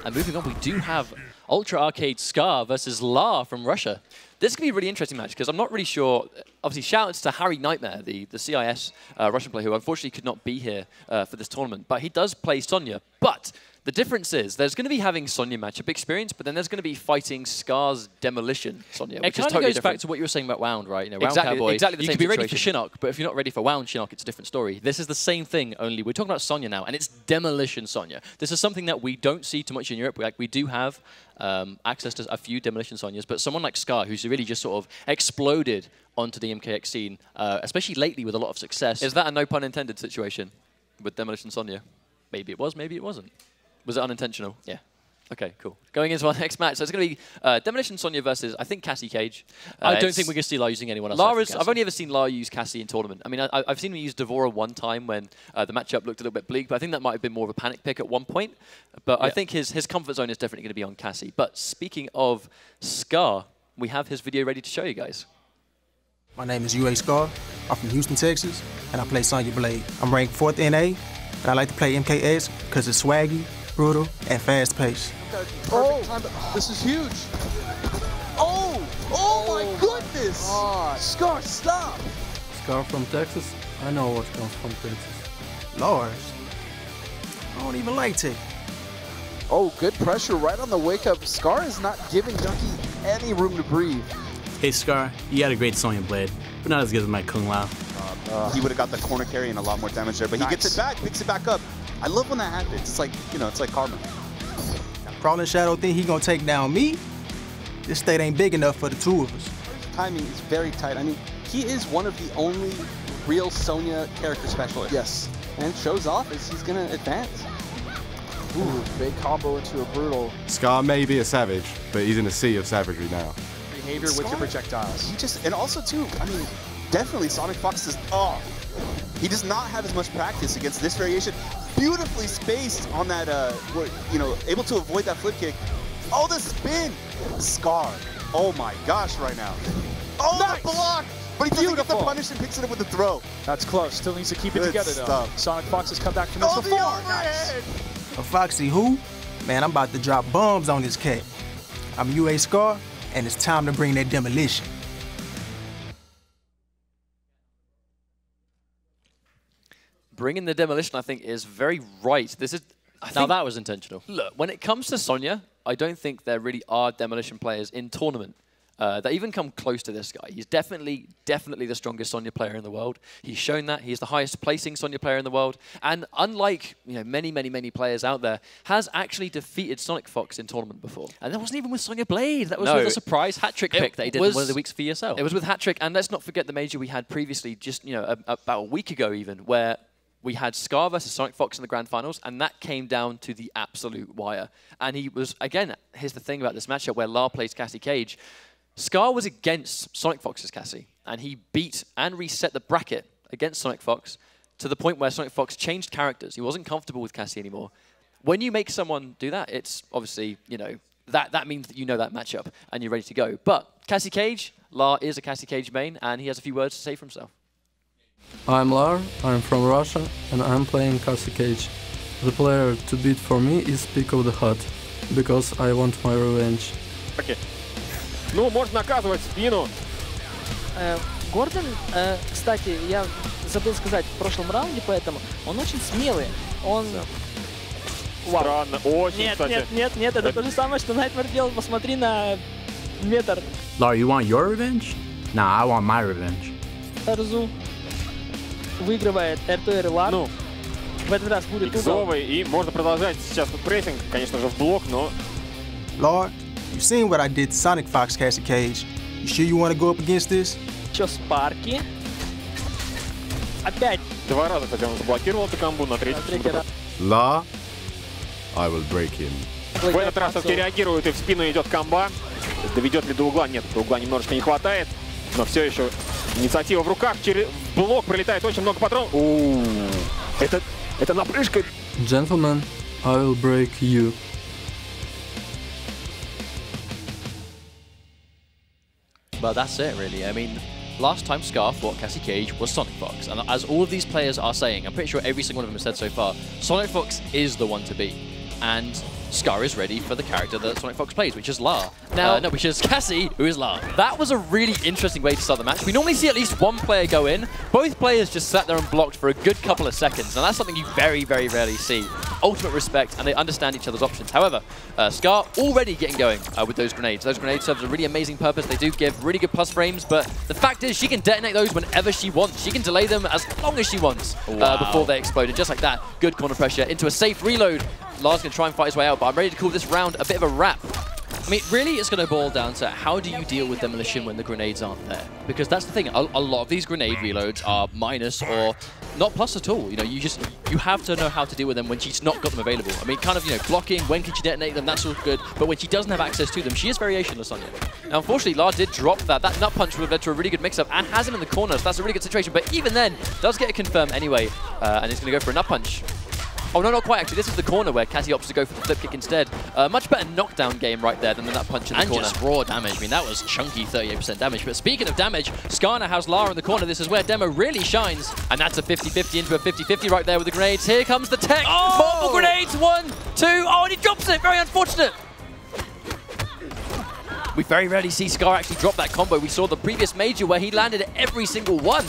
And moving on, we do have Ultra Arcade Scar versus LAR from Russia. This is going to be a really interesting match because I'm not really sure. Obviously, shout-outs to Harry Nightmare, the CIS Russian player who unfortunately could not be here for this tournament. But he does play Sonya. But the difference is there's going to be having Sonya matchup experience, but then there's going to be fighting Scar's Demolition Sonya, which it kind is totally of goes back to what you were saying about Wound, right? You know, Wound Cowboy, exactly the you same could be ready for situation. Shinnok, but if you're not ready for Wound Shinnok, it's a different story. This is the same thing, only we're talking about Sonya now, and it's Demolition Sonya. This is something that we don't see too much in Europe. We do have access to a few Demolition Sonyas, but someone like Scar, who's really just sort of exploded onto the MKX scene, especially lately with a lot of success. Is that a no pun intended situation with Demolition Sonya? Maybe it was, maybe it wasn't. Was it unintentional? Yeah. Okay, cool. Going into our next match, so it's going to be Demolition Sonya versus, I think, Cassie Cage. I don't think we're going to see LAR using anyone else. I've only ever seen LAR use Cassie in tournament. I mean, I've seen him use Devora one time when the matchup looked a little bit bleak, but I think that might have been more of a panic pick at one point. But yeah. I think his comfort zone is definitely going to be on Cassie. But speaking of Scar, we have his video ready to show you guys. My name is UA Scar. I'm from Houston, Texas, and I play Sonya Blade. I'm ranked 4th NA, and I like to play MKX because it's swaggy, brutal, and fast-paced. Oh, this is huge. Oh my goodness. Scar, stop. Scar from Texas? I know what comes from Texas. Lars. I don't even like Texas. Oh, good pressure right on the wake up. Scar is not giving Ducky any room to breathe. Hey Scar, you got a great Sonya Blade, but not as good as my Kung Lao. He would have got the corner carry and a lot more damage there, but he gets it back, picks it back up. I love when that happens. It's like, you know, it's like karma. Crawling Shadow think he gonna take down me? This state ain't big enough for the two of us. Timing is very tight. I mean, he is one of the only real Sonya character specialists. Yes. And shows off as he's gonna advance. Ooh, big combo into a brutal. Scar may be a savage, but he's in a sea of savagery now. Behavior with your projectiles. He just, and also too, I mean, definitely Sonic Fox is, he does not have as much practice against this variation. Beautifully spaced on that, you know, able to avoid that flip kick. Oh, the spin! Scar. Oh my gosh, right now. Oh, nice. The block! But he doesn't get the punish and picks it up with the throw. That's close. Still needs to keep it together, though. Sonic Fox has come back from this before. Nice. A Foxy who? Man, I'm about to drop bombs on this cat. I'm UA Scar, and it's time to bring that demolition. Bringing the Demolition, I think, is very right. This is... Now that was intentional. Look, when it comes to Sonya, I don't think there really are Demolition players in tournament that even come close to this guy. He's definitely the strongest Sonya player in the world. He's shown that. He's the highest placing Sonya player in the world. And unlike many players out there, has actually defeated Sonic Fox in tournament before. And that wasn't even with Sonya Blade. That was with a surprise hat-trick pick that he did one of the weeks for ESL. It was with hat-trick. And let's not forget the major we had previously, just about a week ago even, where we had Scar versus Sonic Fox in the grand finals, and that came down to the absolute wire. And he was, again, here's the thing about this matchup where LAR plays Cassie Cage. Scar was against Sonic Fox's Cassie, and he beat and reset the bracket against Sonic Fox to the point where Sonic Fox changed characters. He wasn't comfortable with Cassie anymore. When you make someone do that, it's obviously, that means that you know that matchup and you're ready to go. But Cassie Cage, LAR is a Cassie Cage main, and he has a few words to say for himself. I'm LAR, I'm from Russia, and I'm playing Cassie Cage. The player to beat for me is Pick of the Hut, because I want my revenge. Okay. Ну, можно наказывать спину. Гордон, кстати, я забыл сказать в прошлом раунде, поэтому он очень смелый. Он... Странно, очень, кстати. Нет, это то же самое, что Nightmare делал. Посмотри на метр. LAR, you want your revenge? Nah, I want my revenge. Арзу выигрывает R2R LAR. Ну, в этот раз будет иксовый, и можно продолжать сейчас тут прессинг, конечно же, в блок, но... LAR, you've seen what I did to Sonic Fox Cassie Cage. You sure you want to go up against this? Еще спарки. Опять. Два раза, кстати, он заблокировал эту комбу на третий раз. LAR, I will break him. В этот раз все-таки реагирует, и в спину идет комба. Доведет ли до угла? Нет, до угла немножечко не хватает. Но все еще инициатива в руках. Через блок прилетает очень много патронов. Это напрыжка. Gentlemen, I will break you. But that's it, really. I mean, last time Scar fought Cassie Cage was Sonic Fox. And as all of these players are saying, I'm pretty sure every single one of them has said so far, Sonic Fox is the one to beat. And Scar is ready for the character that Sonic Fox plays, which is LAR. Now, no, which is Cassie, who is LAR. That was a really interesting way to start the match. We normally see at least one player go in. Both players just sat there and blocked for a good couple of seconds, and that's something you very, very rarely see. Ultimate respect, and they understand each other's options. However, Scar already getting going with those grenades. Those grenades serve a really amazing purpose. They do give really good plus frames, but the fact is she can detonate those whenever she wants. She can delay them as long as she wants before they explode. And just like that, good corner pressure into a safe reload. Lar's going to try and fight his way out, but I'm ready to call this round a bit of a wrap. I mean, really, it's going to boil down to how do you deal with demolition when the grenades aren't there? Because that's the thing. A lot of these grenade reloads are minus or not plus at all. You know, you have to know how to deal with them when she's not got them available. I mean, kind of, you know, blocking, when can she detonate them, that's all good. But when she doesn't have access to them, she is variationless, Sonya. Now, unfortunately, LAR did drop that. That nut punch would have led to a really good mix-up and has him in the corner, so that's a really good situation. But even then, does get it confirmed anyway, and he's going to go for a nut punch. Oh, no, not quite, actually. This is the corner where Cassie opts to go for the flip kick instead. Much better knockdown game right there than the nut punch in the corner. And just raw damage. I mean, that was chunky 38% damage. But speaking of damage, Scar now has LAR in the corner. This is where Demo really shines. And that's a 50-50 into a 50-50 right there with the grenades. Here comes the tech. Oh! Multiple grenades. 1, 2. Oh, and he drops it. Very unfortunate. We very rarely see Scar actually drop that combo. We saw the previous major where he landed every single one.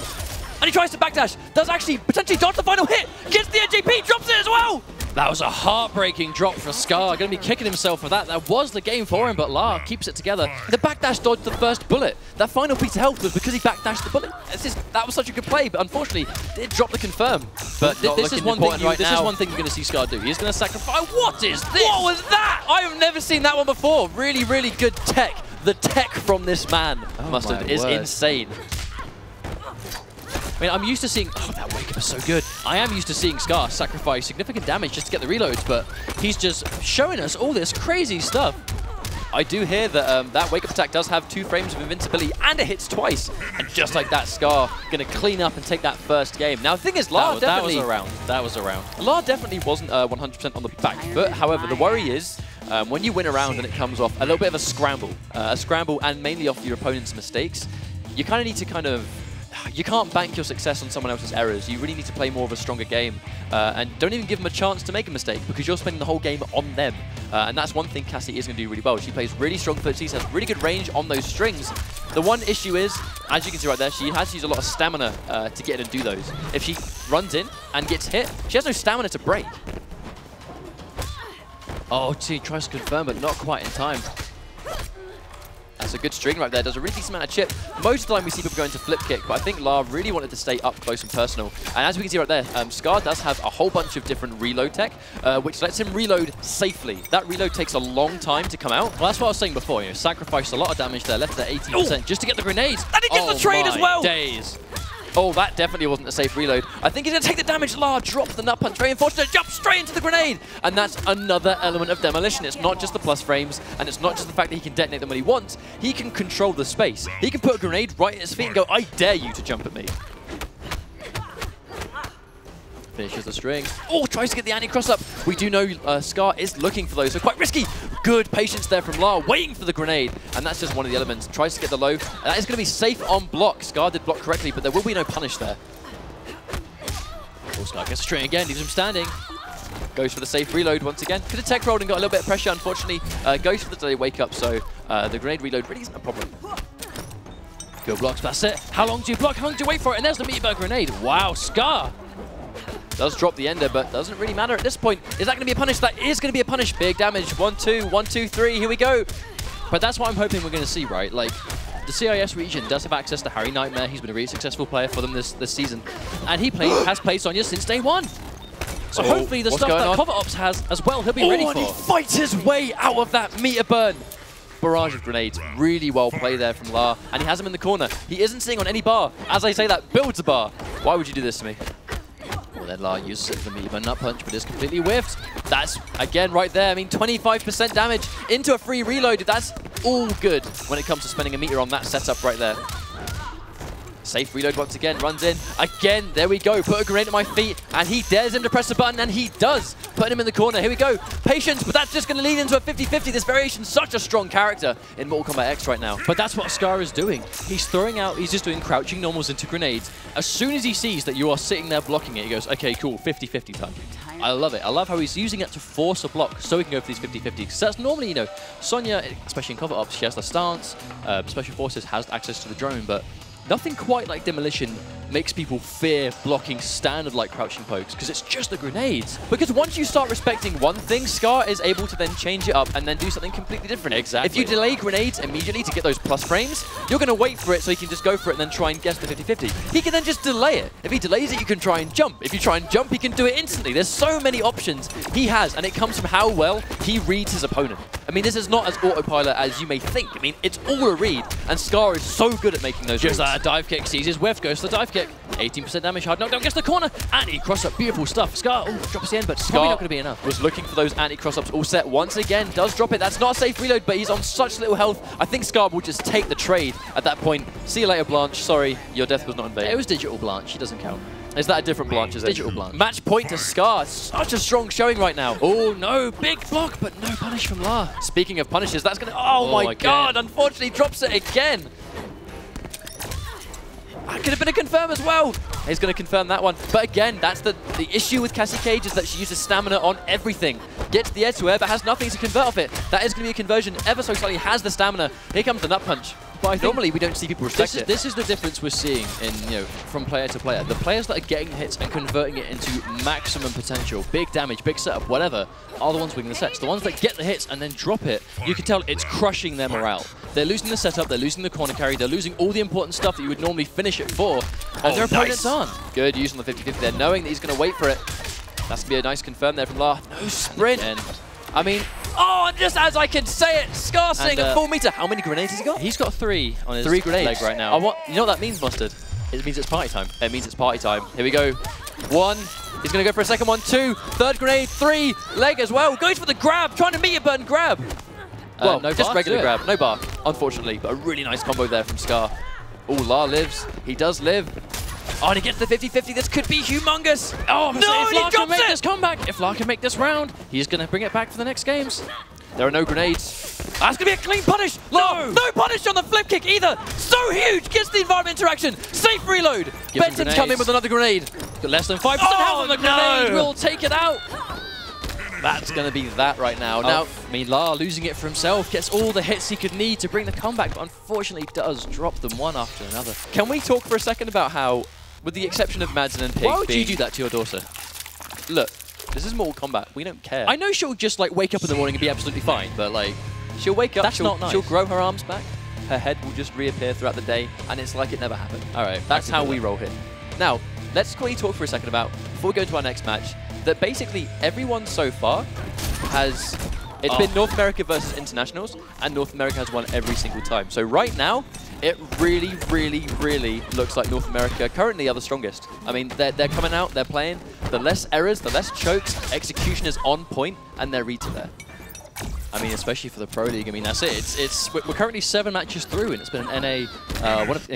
And he tries to backdash, does actually potentially dodge the final hit, gets the NJP, drops it as well! That was a heartbreaking drop for Scar. Going to be kicking himself for that. That was the game for him, but LAR keeps it together. The backdash dodged the first bullet. That final piece of health was because he backdashed the bullet. That was such a good play, but unfortunately, did drop the confirm. But this is one thing you're going to see Scar do. He's going to sacrifice. What is this? What was that? I have never seen that one before. Really, really good tech. The tech from this man is insane. I mean, I'm used to seeing... Oh, that wake-up is so good. I am used to seeing Scar sacrifice significant damage just to get the reloads, but he's just showing us all this crazy stuff. I do hear that that wake-up attack does have 2 frames of invincibility, and it hits twice. And just like that, Scar going to clean up and take that first game. Now, the thing is, LAR definitely... That was a round. LAR definitely wasn't 100% on the back foot. However, the worry is... when you win a round and it comes off a little bit of a scramble and mainly off your opponent's mistakes, you kind of need to you can't bank your success on someone else's errors. You really need to play more of a stronger game and don't even give them a chance to make a mistake because you're spending the whole game on them. And that's one thing Cassie is going to do really well. She plays really strong footsies, has really good range on those strings. The one issue is, as you can see right there, she has to use a lot of stamina to get in and do those. If she runs in and gets hit, she has no stamina to break. Oh, she tries to confirm, but not quite in time. That's a good string right there. Does a really decent amount of chip. Most of the time we see people going to flip kick, but I think LAR really wanted to stay up close and personal. And as we can see right there, Scar does have a whole bunch of different reload tech, which lets him reload safely. That reload takes a long time to come out. Well, that's what I was saying before. You know, sacrificed a lot of damage there, left at 18% just to get the grenades. And he gets the trade as well! Days. Oh, that definitely wasn't a safe reload. I think he's going to take the damage. LAR drops the nut punch. Very unfortunate. Jump straight into the grenade. And that's another element of demolition. It's not just the plus frames, and it's not just the fact that he can detonate them when he wants. He can control the space. He can put a grenade right at his feet and go, I dare you to jump at me. Finishes the string. Oh, tries to get the anti-cross up. We do know Scar is looking for those, so quite risky. Good patience there from LAR, waiting for the grenade. And that's just one of the elements. Tries to get the low. And that is going to be safe on block. Scar did block correctly, but there will be no punish there. Oh, Scar gets the string again, leaves him standing. Goes for the safe reload once again. Could have tech rolled and got a little bit of pressure, unfortunately. Goes for the delay wake up, so the grenade reload really isn't a problem. Good blocks, that's it. How long do you block? How long do you wait for it? And there's the meteor grenade. Wow, Scar does drop the ender, but doesn't really matter at this point. Is that going to be a punish? That is going to be a punish. Big damage. 1, 2, 1, 2, 3. Here we go. But that's what I'm hoping we're going to see, right? Like, the CIS region does have access to Harry Nightmare. He's been a really successful player for them this season. And he has played Sonya since day 1. So hopefully the stuff that Cover Ops has as well, he'll be ready for. And he fights his way out of that meter burn. Barrage of grenades. Really well played there from LAR. And he has him in the corner. He isn't sitting on any bar. As I say, that builds a bar. Why would you do this to me? Then LAR uses the meteor nut punch, but is completely whiffed. That's, again, right there. I mean, 25% damage into a free reload. That's all good when it comes to spending a meteor on that setup right there. Safe reload once again, runs in. Again, there we go. Put a grenade at my feet, and he dares him to press the button, and he does. Putting him in the corner. Here we go. Patience, but that's just going to lead into a 50-50. This variation's such a strong character in Mortal Kombat X right now. But that's what Scar is doing. He's throwing out, he's just doing crouching normals into grenades. As soon as he sees that you are sitting there blocking it, he goes, okay, cool, 50-50 time. I love it. I love how he's using it to force a block so he can go for these 50-50. Because that's normally, you know, Sonya, especially in cover ops, she has the stance. Special Forces has access to the drone, but nothing quite like Demolition makes people fear blocking standard like crouching pokes, because it's just the grenades. Because once you start respecting one thing, Scar is able to then change it up and then do something completely different. Exactly. If you delay grenades immediately to get those plus frames, you're going to wait for it so he can just go for it and then try and guess the 50-50. He can then just delay it. If he delays it, you can try and jump. If you try and jump, he can do it instantly. There's so many options he has, and it comes from how well he reads his opponent. I mean, this is not as autopilot as you may think. I mean, it's all a read, and Scar is so good at making those just reads. that dive kick, sees his whiff, goes to the dive kick. 18% damage, hard knockdown, gets the corner, anti-cross up, beautiful stuff. Scar, drops the end, but Scar not going to be enough. Was looking for those anti-cross ups all set once again, does drop it. That's not a safe reload, but he's on such little health. I think Scar will just take the trade at that point. See you later, Blanche. Sorry, your death was not in vain. It was digital Blanche, she doesn't count. Is that a different Blanche, is it? Digital Blanche. Match point to Scar. Such a strong showing right now. Oh, no. Big block, but no punish from LAR. Speaking of punishes, that's going to... Oh, my God. Unfortunately, drops it again. That could have been a confirm as well. He's going to confirm that one. But again, that's the issue with Cassie Cage, is that she uses stamina on everything. Gets the edge to air, but has nothing to convert off it. That is going to be a conversion. Ever so slightly has the stamina. Here comes the nut punch. But normally we don't see people respect it. This is the difference we're seeing in, you know, from player to player. The players that are getting hits and converting it into maximum potential, big damage, big setup, whatever, are the ones winning the sets. The ones that get the hits and then drop it, you can tell it's crushing their morale. They're losing the setup, they're losing the corner carry, they're losing all the important stuff that you would normally finish it for, and their opponents aren't. Good use on the 50-50 there, knowing that he's going to wait for it. That's going to be a nice confirm there from LAR. No sprint. I mean, oh, just as I can say it, Scar sitting at 4 meter. How many grenades has he got? He's got 3 on his grenades leg right now. You know what that means, Mustard? It means it's party time. It means it's party time. Here we go. 1. He's going to go for a second one. 2. Third grenade. 3. Leg as well. Goes for the grab. Trying to meet a button grab. Well, no just regular grab. No bar, unfortunately. But a really nice combo there from Scar. Oh, LAR lives. He does live. Oh, and he gets the 50-50. This could be humongous. Oh, no, if LAR can make this comeback, if LAR can make this round, he's going to bring it back for the next games. There are no grenades. That's going to be a clean punish. No punish on the flip kick either. So huge. Gets the environment interaction. Safe reload. Benton's come in with another grenade. Got less than 5% health on the grenade. Will take it out. That's going to be that right now. Now, I mean, LAR losing it for himself, gets all the hits he could need to bring the comeback, but unfortunately does drop them one after another. Can we talk for a second about how, with the exception of Madsen and Pig, why would you do that to your daughter? Look, this is Mortal Kombat. We don't care. I know she'll just like wake up in the morning and be absolutely fine, but like, she'll wake up, that's not nice. She'll grow her arms back, her head will just reappear throughout the day, and it's like it never happened. All right, that's how we roll here. Now, let's quickly talk for a second about, before we go to our next match, that basically everyone so far has, it's been North America versus internationals, and North America has won every single time. So right now, it really, really, really looks like North America currently are the strongest. I mean, they're coming out, they're playing. The less errors, the less chokes, execution is on point, and their reads are there. I mean, especially for the Pro League. I mean, that's it. We're currently 7 matches through, and it's been an NA, one of the